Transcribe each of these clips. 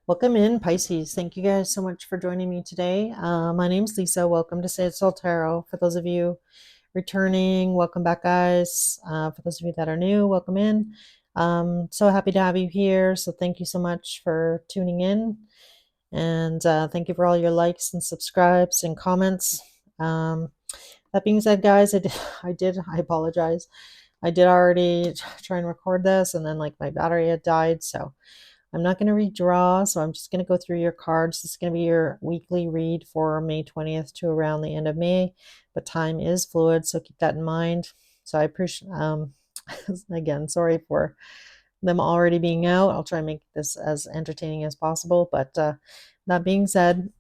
Welcome in, Pisces. Thank you guys so much for joining me today. My name's Lisa. Welcome to Say It Soul Tarot. For those of you returning, welcome back, guys. For those of you that are new, welcome in. So happy to have you here. So thank you so much for tuning in. And thank you for all your likes and subscribes and comments. That being said, guys, I apologize. I did already try and record this, and then like my battery had died. So I'm not going to redraw, so I'm just going to go through your cards. This is going to be your weekly read for May 20th to around the end of May, but time is fluid, so keep that in mind. So I appreciate, again, sorry for them already being out. I'll try and make this as entertaining as possible, but that being said,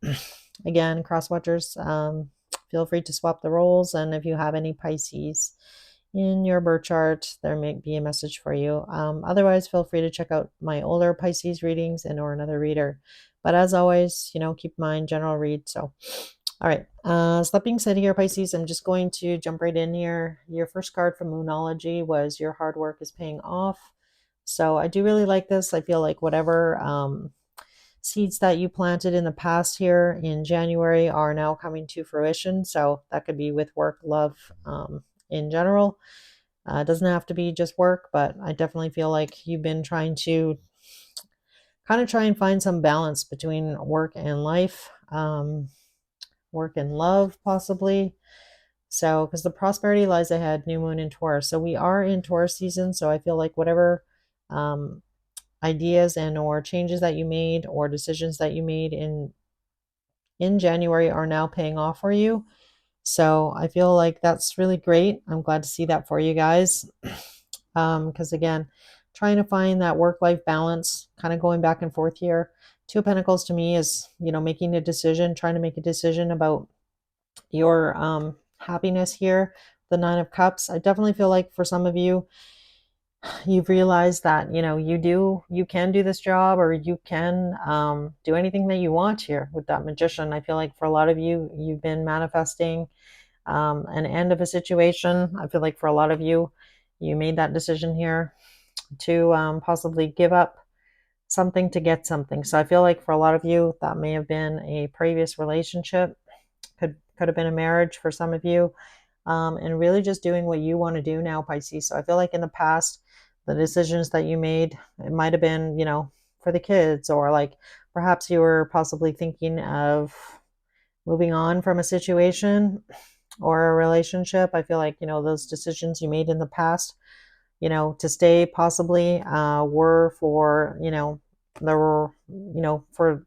again, cross watchers, feel free to swap the roles, and if you have any Pisces in your birth chart, there may be a message for you. Otherwise, feel free to check out my older Pisces readings and or another reader. But as always, keep in mind general read. So, all right. So that being said here, Pisces, I'm just going to jump right in here. Your first card from Moonology was your hard work is paying off. So I do really like this. I feel like whatever seeds that you planted in the past here in January are now coming to fruition. So that could be with work, love, in general. It doesn't have to be just work, but I definitely feel like you've been trying to kind of try and find some balance between work and life, work and love, possibly. So, because the prosperity lies ahead, new moon in Taurus. So we are in Taurus season. So I feel like whatever um, ideas and or changes that you made or decisions that you made in January are now paying off for you. So I feel like that's really great. I'm glad to see that for you guys. Because again, trying to find that work-life balance, kind of going back and forth here. Two of Pentacles to me is, making a decision, trying to make a decision about your happiness here. The Nine of Cups. I definitely feel like for some of you, you've realized that you can do this job, or you can do anything that you want here with that Magician. I feel like for a lot of you, you've been manifesting an end of a situation. I feel like for a lot of you, you made that decision here to possibly give up something to get something. So I feel like for a lot of you, that may have been a previous relationship, could have been a marriage for some of you, and really just doing what you want to do now, Pisces. So I feel like in the past, the decisions that you made, it might have been, for the kids, or like perhaps you were possibly thinking of moving on from a situation or a relationship. I feel like, those decisions you made in the past, to stay possibly were for, there were, for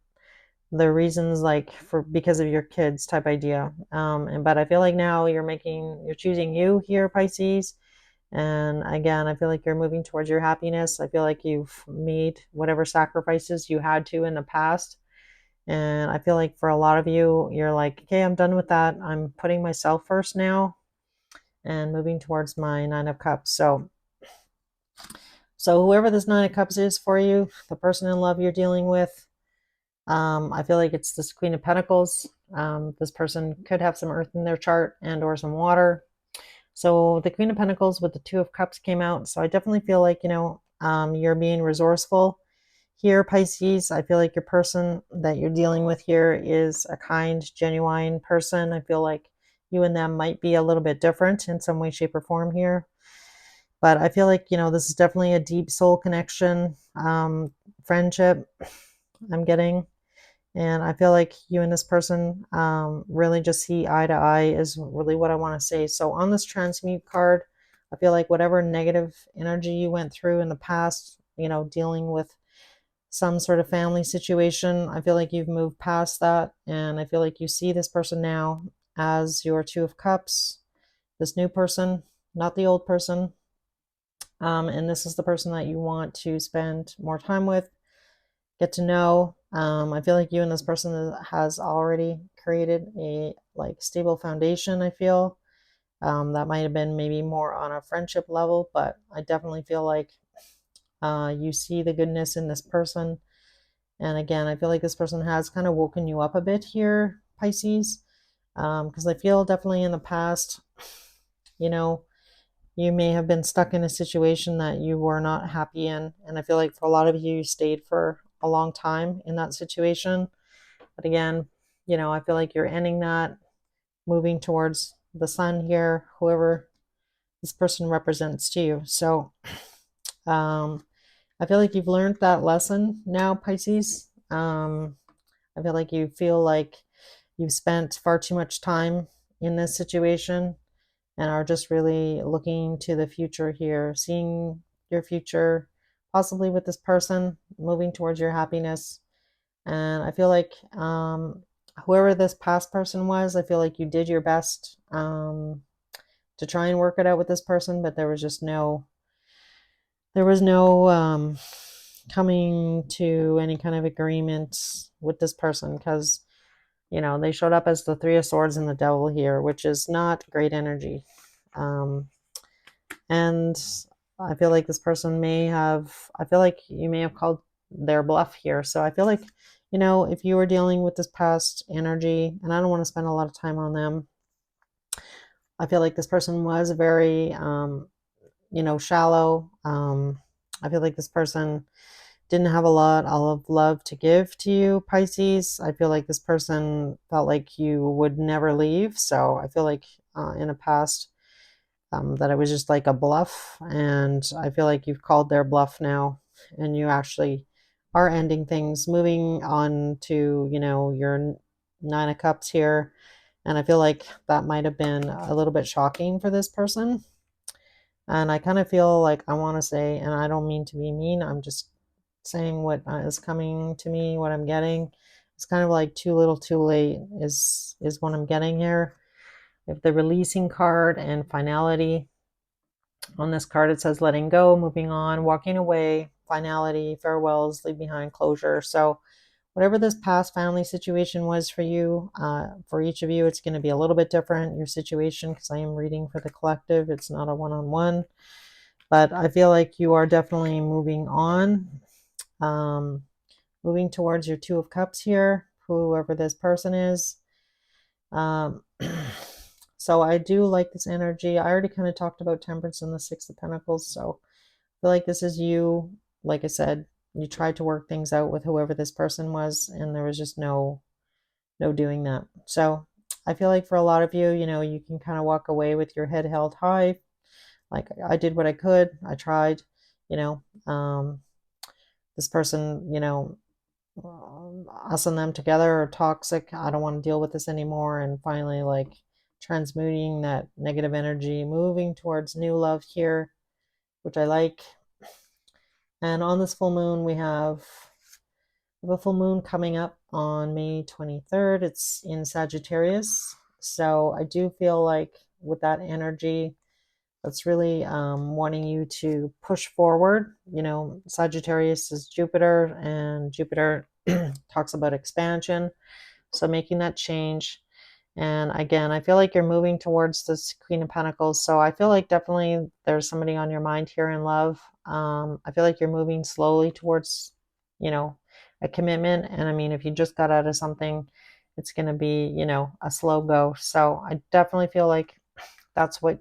the reasons like for because of your kids type idea. But I feel like now you're choosing you here, Pisces. And again, I feel like you're moving towards your happiness. I feel like you've made whatever sacrifices you had to in the past. And I feel like for a lot of you, you're like, okay, I'm done with that. I'm putting myself first now and moving towards my Nine of Cups. So whoever this Nine of Cups is for you, the person in love you're dealing with, I feel like it's this Queen of Pentacles. This person could have some earth in their chart and or some water. So the Queen of Pentacles with the Two of Cups came out. So I definitely feel like, you're being resourceful here, Pisces. I feel like your person that you're dealing with here is a kind, genuine person. I feel like you and them might be a little bit different in some way, shape, or form here. But I feel like, this is definitely a deep soul connection, friendship I'm getting. And I feel like you and this person really just see eye to eye is really what I want to say. So on this transmute card, I feel like whatever negative energy you went through in the past, dealing with some sort of family situation, I feel like you've moved past that. And I feel like you see this person now as your Two of Cups, this new person, not the old person. And this is the person that you want to spend more time with, get to know. I feel like you and this person has already created a like stable foundation. I feel that might have been maybe more on a friendship level, but I definitely feel like you see the goodness in this person. And again, I feel like this person has kind of woken you up a bit here, Pisces, because I feel definitely in the past, you know, you may have been stuck in a situation that you were not happy in. And I feel like for a lot of you, you stayed for a long time in that situation. But again, I feel like you're ending that, moving towards the sun here, whoever this person represents to you. So I feel like you've learned that lesson now, Pisces. I feel like you feel like you've spent far too much time in this situation and are just really looking to the future here, seeing your future possibly with this person, moving towards your happiness. And I feel like whoever this past person was, I feel like you did your best to try and work it out with this person, but there was no coming to any kind of agreement with this person because they showed up as the Three of Swords and the Devil here, which is not great energy. Um, and I feel like I feel like you may have called their bluff here. So I feel like, if you were dealing with this past energy, and I don't want to spend a lot of time on them, I feel like this person was very, shallow. I feel like this person didn't have a lot of love to give to you, Pisces. I feel like this person felt like you would never leave. So I feel like in a past that it was just like a bluff. And I feel like you've called their bluff now and you actually are ending things, moving on to, your Nine of Cups here. And I feel like that might have been a little bit shocking for this person. And I kind of feel like I want to say, and I don't mean to be mean, I'm just saying what is coming to me, what I'm getting. It's kind of like too little, too late is what I'm getting here. If the releasing card and finality on this card, it says letting go, moving on, walking away, finality, farewells, leave behind, closure. So whatever this past family situation was for each of you, it's going to be a little bit different, your situation, because I am reading for the collective. It's not a one-on-one. But I feel like you are definitely moving on, moving towards your Two of Cups here, whoever this person is. Um, so I do like this energy. I already kind of talked about Temperance and the Six of Pentacles. So I feel like this is you. Like I said, you tried to work things out with whoever this person was, and there was just no doing that. So I feel like for a lot of you, you can kind of walk away with your head held high. Like I did what I could. I tried, you know. This person, us and them together are toxic. I don't want to deal with this anymore. And finally, like transmuting that negative energy, moving towards new love here, which I like. And on this full moon, we have a full moon coming up on May 23rd. It's in Sagittarius. So I do feel like with that energy, that's really wanting you to push forward. Sagittarius is Jupiter, and Jupiter talks about expansion. So making that change. And again, I feel like you're moving towards this Queen of Pentacles. So I feel like definitely there's somebody on your mind here in love. I feel like you're moving slowly towards, a commitment. And I mean, if you just got out of something, it's going to be, a slow go. So I definitely feel like that's what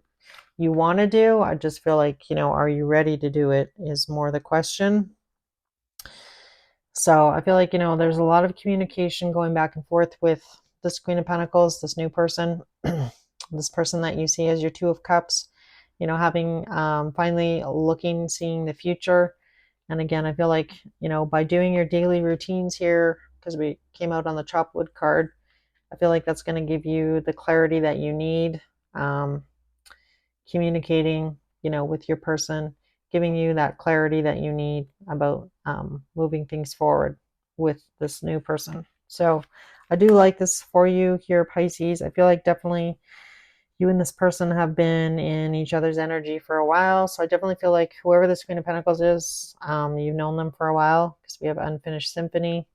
you want to do. I just feel like, are you ready to do it is more the question. So I feel like, there's a lot of communication going back and forth with this Queen of Pentacles, this new person, this person that you see as your Two of Cups, having finally seeing the future. And again, I feel like, by doing your daily routines here, because we came out on the chop wood card, I feel like that's going to give you the clarity that you need. Communicating, with your person, giving you that clarity that you need about moving things forward with this new person. So I do like this for you here, Pisces. I feel like definitely you and this person have been in each other's energy for a while. So I definitely feel like whoever this Queen of Pentacles is, you've known them for a while because we have Unfinished Symphony,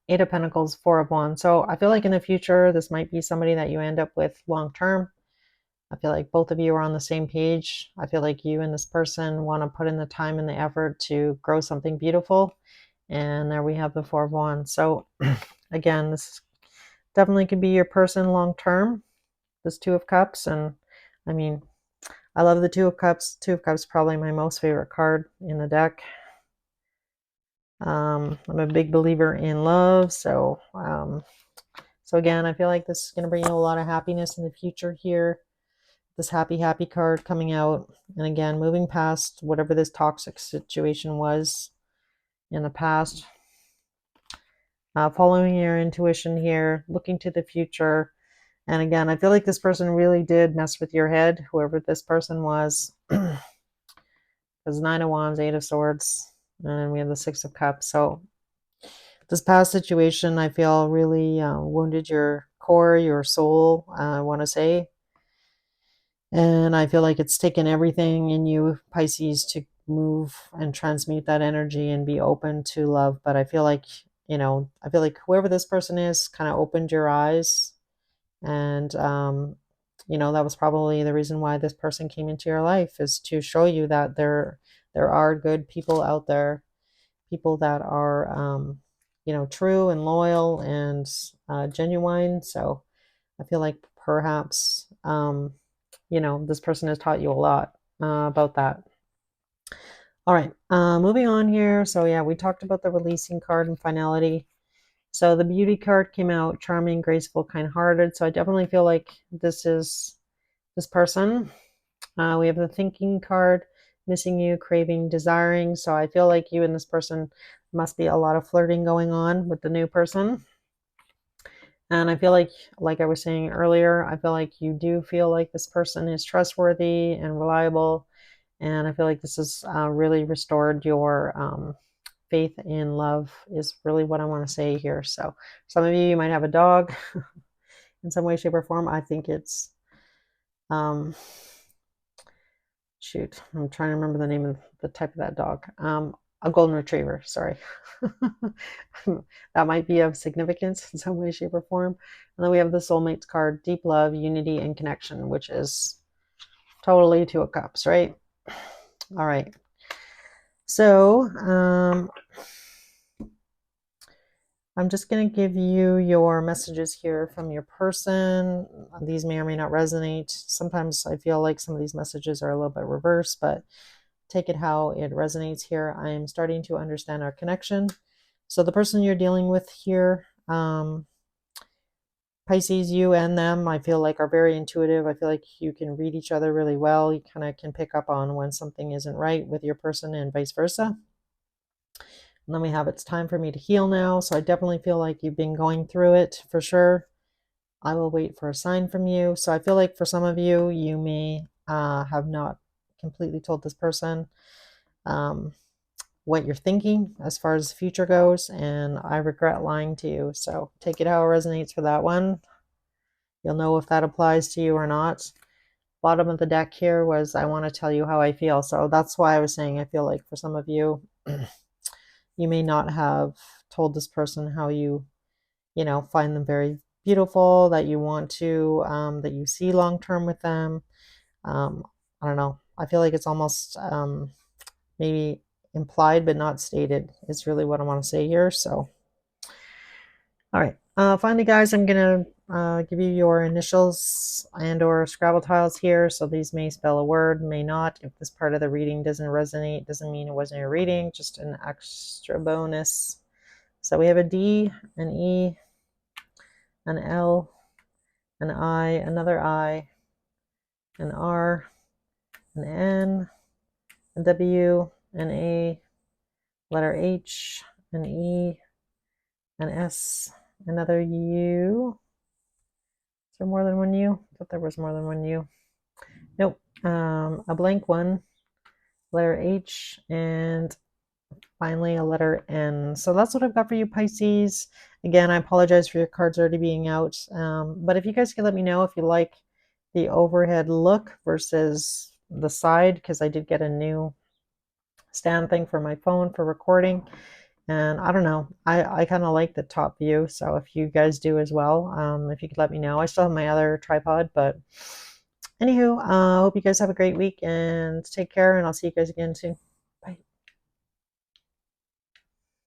Eight of Pentacles, Four of Wands. So I feel like in the future, this might be somebody that you end up with long term. I feel like both of you are on the same page. I feel like you and this person want to put in the time and the effort to grow something beautiful. And there we have the Four of Wands. So again, this definitely could be your person long term, this Two of Cups. And I mean, I love the Two of Cups. Two of Cups is probably my most favorite card in the deck. I'm a big believer in love. So again, I feel like this is going to bring you a lot of happiness in the future here. This happy card coming out. And again, moving past whatever this toxic situation was in the past. Following your intuition here, looking to the future. And again, I feel like this person really did mess with your head, whoever this person was. Because Nine of Wands, Eight of Swords, and we have the Six of Cups. So this past situation, I feel really wounded your core, your soul, I want to say. And I feel like it's taken everything in you, Pisces, to move and transmute that energy and be open to love. But I feel like, I feel like whoever this person is kind of opened your eyes. And, that was probably the reason why this person came into your life, is to show you that there are good people out there, people that are, true and loyal and genuine. So I feel like perhaps, this person has taught you a lot about that. All right, moving on here. So yeah, we talked about the releasing card and finality. So the beauty card came out, charming, graceful, kind-hearted. So I definitely feel like this is this person. We have the thinking card, missing you, craving, desiring. So I feel like you and this person must be a lot of flirting going on with the new person. And I feel like I was saying earlier, I feel like you do feel like this person is trustworthy and reliable. And I feel like this has really restored your faith in love, is really what I want to say here. So some of you might have a dog in some way, shape, or form. I think it's, shoot, I'm trying to remember the name of the type of that dog. A golden retriever, sorry. That might be of significance in some way, shape, or form. And then we have the soulmates card, deep love, unity, and connection, which is totally Two of Cups, right? All right. So I'm just going to give you your messages here from your person. These may or may not resonate. Sometimes I feel like some of these messages are a little bit reversed, but take it how it resonates here. I am starting to understand our connection. So the person you're dealing with here, Pisces, you and them, I feel like are very intuitive. I feel like you can read each other really well. You kind of can pick up on when something isn't right with your person and vice versa. And then we have, it's time for me to heal now. So I definitely feel like you've been going through it for sure. I will wait for a sign from you. So I feel like for some of you, you may have not completely told this person what you're thinking as far as the future goes. And I regret lying to you. So take it how it resonates for that one. You'll know if that applies to you or not. Bottom of the deck here was, I want to tell you how I feel. So that's why I was saying I feel like for some of you, you may not have told this person how you find them very beautiful, that you want to, that you see long term with them. I don't know. I feel like it's almost maybe implied but not stated is really what I want to say here. So, all right. Finally, guys, I'm going to give you your initials and or Scrabble tiles here. So these may spell a word, may not. If this part of the reading doesn't resonate, doesn't mean it wasn't your reading, just an extra bonus. So we have a D, an E, an L, an I, another I, an R, an N, a W, an A, letter H, an E, an S, another U. Is there more than one U? I thought there was more than one U. Nope. A blank one, letter H, and finally a letter N. So that's what I've got for you, Pisces. Again, I apologize for your cards already being out. But if you guys can let me know if you like the overhead look versus the side, because I did get a new stand thing for my phone for recording. And I don't know, I kind of like the top view. So if you guys do as well, if you could let me know. I still have my other tripod, but anywho, I hope you guys have a great week and take care, and I'll see you guys again soon.